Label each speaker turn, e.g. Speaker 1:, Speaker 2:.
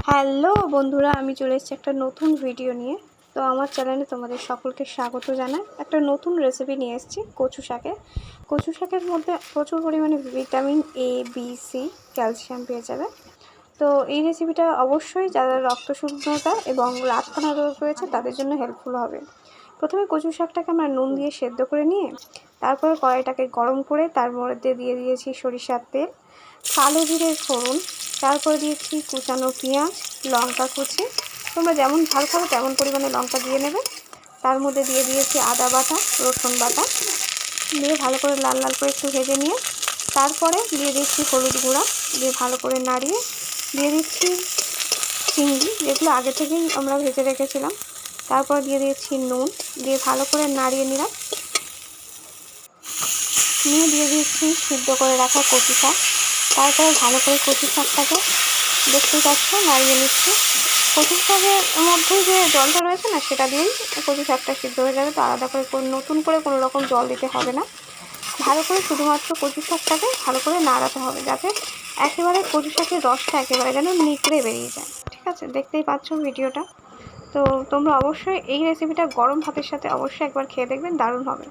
Speaker 1: Hello বন্ধুরা, আমি চলে এসেছি একটা নতুন ভিডিও নিয়ে। তো আমার চ্যানেলে তোমাদের সকলকে স্বাগত জানাই। একটা নতুন রেসিপি নিয়ে এসেছি কচু শাকের। কচু শাকের মধ্যে প্রচুর পরিমাণে vitamin A, B, C, calcium পেয়ে যাবে। তো এই রেসিপিটা অবশ্যই যারা রক্তশূন্যতা এবং রাতকানা রোগ রয়েছে তাদের জন্য হেল্পফুল হবে। প্রথমে কচু শাকটাকে আমরা নুন দিয়ে সেদ্ধ করে নিয়ে তারপরে কড়াইটাকে গরম করে তার মধ্যে দিয়ে দিয়েছি সরিষার তেল, কালো জিরের ফোড়ন, তারপরে দিয়েছি কুচানো পেঁয়াজ, লঙ্কা কুচি। তোমরা যেমন ঝাল খাবে তেমন পরিমাণে লঙ্কা দিয়ে নেবে। তার মধ্যে দিয়ে দিয়েছি আদা বাটা, রসুন বাটা, দিয়ে ভালো করে লাল লাল করে একটু ভেজে নিয়ে তারপরে দিয়ে দিচ্ছি হলুদ গুঁড়া, দিয়ে ভালো করে নাড়িয়ে দিয়ে দিচ্ছি চিংড়ি, যেগুলো আগে থেকেই আমরা ভেজে রেখেছিলাম। তারপর দিয়ে দিয়েছি নুন, দিয়ে ভালো করে নাড়িয়ে নিলাম। নিয়ে দিয়ে দিচ্ছি সিদ্ধ করে রাখা কচু শাক। তারপরে ভালো করে কচু শাকটাকে দেখতেই পাচ্ছ নাড়িয়ে নিচ্ছি। কচু শাকের মধ্যেই যে জলটা রয়েছে না, সেটা দিয়েই কচু শাকটা সিদ্ধ হয়ে যাবে। তো আলাদা করে নতুন করে কোনো রকম জল দিতে হবে না। ভালো করে শুধুমাত্র কচু শাকটাকে ভালো করে নাড়াতে হবে, যাতে একেবারে কচু শাকের রসটা একেবারে যেন নিকড়ে বেরিয়ে যায়। ঠিক আছে, দেখতেই পাচ্ছ ভিডিওটা। তো তোমরা অবশ্যই এই রেসিপিটা গরম ভাতের সাথে অবশ্যই একবার খেয়ে দেখবেন, দারুণ হবে।